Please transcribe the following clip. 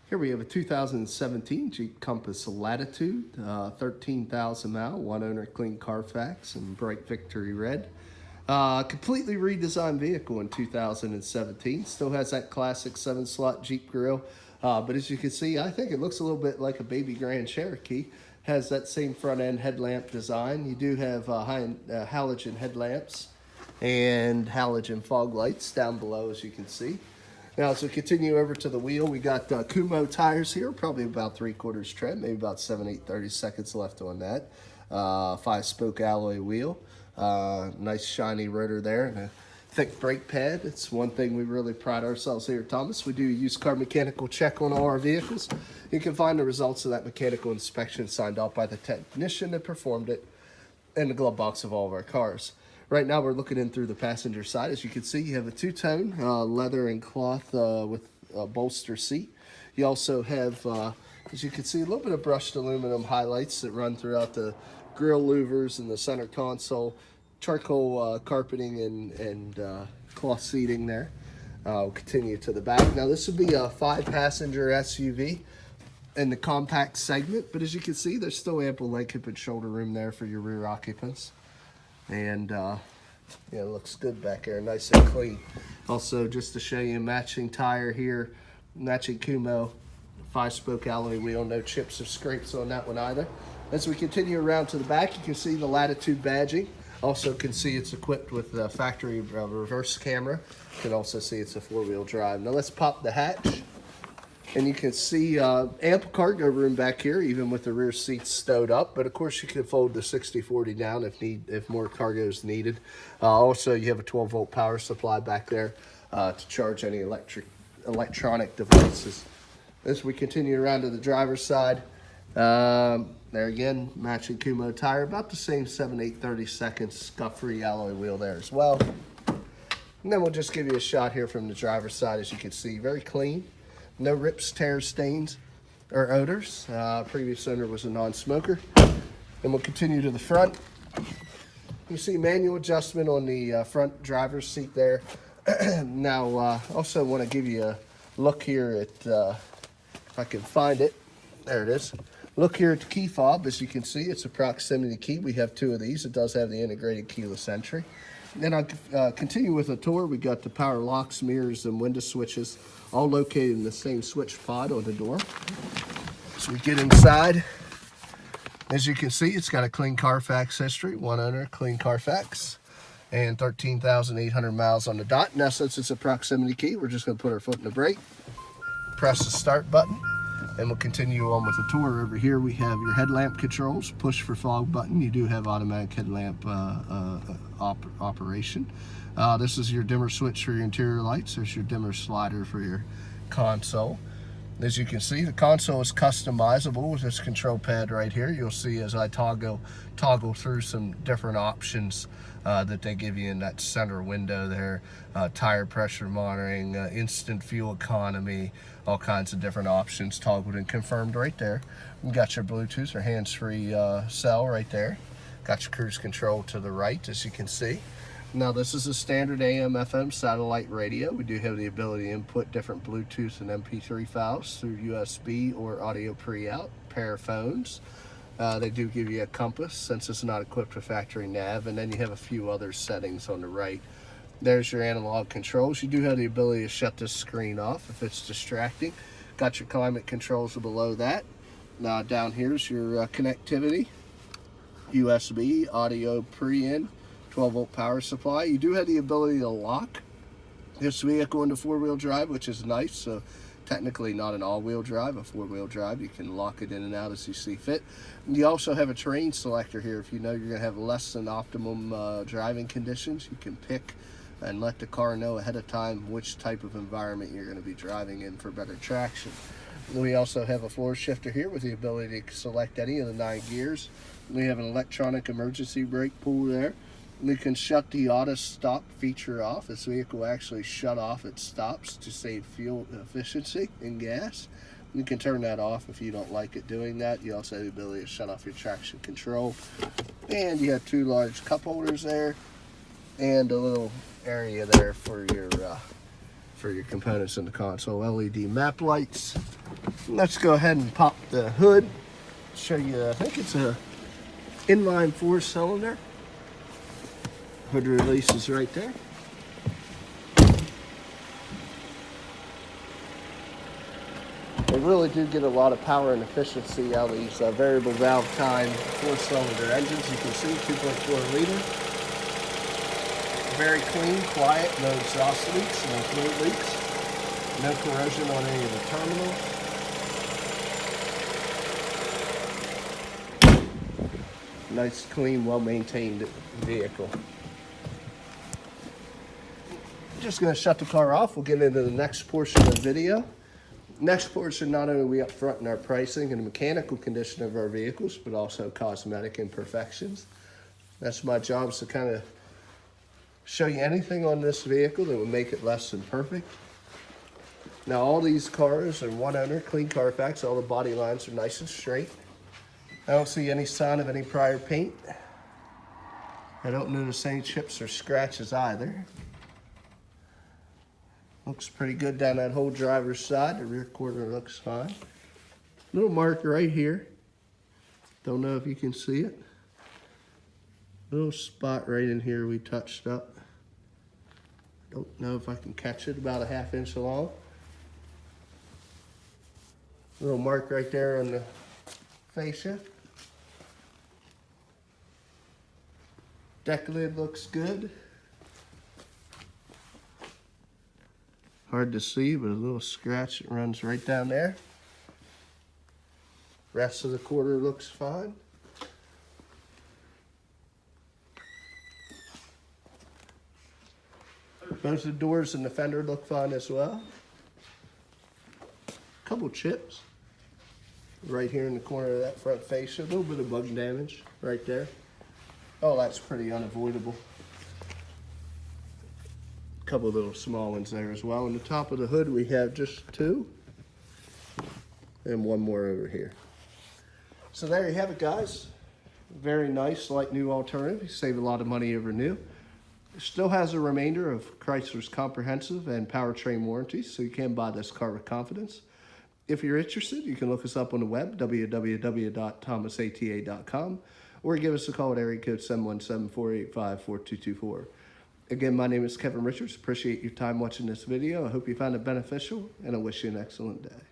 Here we have a 2017 Jeep Compass Latitude, 13,000 mile, one owner, clean Carfax, and bright victory red. Completely redesigned vehicle in 2017. Still has that classic 7-slot Jeep grille. But as you can see, I think it looks a little bit like a baby Grand Cherokee. Has that same front end headlamp design. You do have halogen headlamps and halogen fog lights down below, as you can see. Now, as we continue over to the wheel, we got Kumo tires here, probably about 3/4 tread, maybe about 7, 8, 30 seconds left on that. 5-spoke alloy wheel, nice shiny rotor there, and a thick brake pad. It's one thing we really pride ourselves here at Thomas. We do a used car mechanical check on all our vehicles. You can find the results of that mechanical inspection signed off by the technician that performed it in the glove box of all of our cars. Right now we're looking in through the passenger side. As you can see, you have a two-tone leather and cloth with a bolster seat. You also have, as you can see, a little bit of brushed aluminum highlights that run throughout the grille louvers and the center console. Charcoal carpeting and cloth seating there. We'll continue to the back. Now this would be a 5-passenger SUV in the compact segment, but as you can see, there's still ample leg, hip, and shoulder room there for your rear occupants. And yeah, it looks good back there, nice and clean. Also, just to show you, matching tire here, matching Kumo, 5-spoke alloy wheel, no chips or scrapes on that one either. As we continue around to the back, you can see the Latitude badging. Also can see it's equipped with the factory reverse camera. You can also see it's a 4-wheel drive. Now let's pop the hatch. And you can see ample cargo room back here, even with the rear seats stowed up. But of course, you can fold the 60/40 down if more cargo is needed. Also, you have a 12-volt power supply back there to charge any electronic devices. As we continue around to the driver's side, there again, matching Kumo tire, about the same 7, 8, 30 seconds, scuff-free alloy wheel there as well. And then we'll just give you a shot here from the driver's side. As you can see, very clean. No rips, tears, stains, or odors. Previous owner was a non-smoker. And we'll continue to the front. You see manual adjustment on the front driver's seat there. Now, also want to give you a look here at, if I can find it. There it is. Look here at the key fob. As you can see, it's a proximity key. We have 2 of these. It does have the integrated keyless entry. Then I'll continue with a tour. We got the power locks, mirrors, and window switches, all located in the same switch pod on the door. So we get inside. As you can see, it's got a clean Carfax history, one owner, clean Carfax, and 13,800 miles on the dot. Now, since it's a proximity key, we're just going to put our foot in the brake, press the start button, and we'll continue on with the tour. Over here we have your headlamp controls, push for fog button. You do have automatic headlamp operation. This is your dimmer switch for your interior lights. There's your dimmer slider for your console. As you can see, the console is customizable with this control pad right here. You'll see as I toggle through some different options that they give you in that center window there. Tire pressure monitoring, instant fuel economy, all kinds of different options toggled and confirmed right there. You got your Bluetooth or hands-free cell right there. Got your cruise control to the right, as you can see. Now this is a standard AM/FM satellite radio. We do have the ability to input different Bluetooth and MP3 files through USB or audio pre-out, pair of phones. They do give you a compass since it's not equipped with factory nav, and then you have a few other settings on the right. There's your analog controls. You do have the ability to shut this screen off if it's distracting. Got your climate controls below that. Now down here's your connectivity, USB, audio pre-in, 12-volt power supply. You do have the ability to lock this vehicle into 4-wheel drive, which is nice. So technically not an all-wheel drive, a 4-wheel drive. You can lock it in and out as you see fit. And you also have a terrain selector here. If you know you're going to have less than optimum driving conditions, you can pick and let the car know ahead of time which type of environment you're going to be driving in for better traction. We also have a floor shifter here with the ability to select any of the 9 gears. We have an electronic emergency brake pull there. We can shut the auto stop feature off. This vehicle will actually shut off its stops to save fuel efficiency and gas. You can turn that off if you don't like it doing that. You also have the ability to shut off your traction control. And you have 2 large cup holders there and a little area there for your components in the console. LED map lights. Let's go ahead and pop the hood. Show you, I think it's a inline 4-cylinder. Hood release is right there. They really do get a lot of power and efficiency out of these variable valve time 4-cylinder engines. You can see 2.4 liter. Very clean, quiet, no exhaust leaks, no fluid leaks, no corrosion on any of the terminals. Nice, clean, well-maintained vehicle. Just going to shut the car off. We'll get into the next portion of the video. Next portion, not only are we up front in our pricing and the mechanical condition of our vehicles, but also cosmetic imperfections. That's my job, is to kind of show you anything on this vehicle that would make it less than perfect. Now, all these cars are one owner, clean Carfax. All the body lines are nice and straight. I don't see any sign of any prior paint. I don't notice any chips or scratches either. Looks pretty good down that whole driver's side. The rear quarter looks fine. Little mark right here. Don't know if you can see it. Little spot right in here we touched up. Don't know if I can catch it, about a 1/2 inch long. Little mark right there on the fascia. Deck lid looks good. Hard to see, but a little scratch that runs right down there. Rest of the quarter looks fine. Both the doors and the fender look fine as well. Couple chips right here in the corner of that front fascia. A little bit of bug damage right there. Oh, that's pretty unavoidable. Couple little small ones there as well. On the top of the hood we have just 2 and one more over here. So there you have it, guys. Very nice, like new alternative. You save a lot of money over new. It still has a remainder of Chrysler's comprehensive and powertrain warranties, so you can buy this car with confidence. If you're interested, you can look us up on the web, www.thomasata.com, or give us a call at area code 717-485-4224. Again, my name is Kevin Richards. Appreciate your time watching this video. I hope you found it beneficial, and I wish you an excellent day.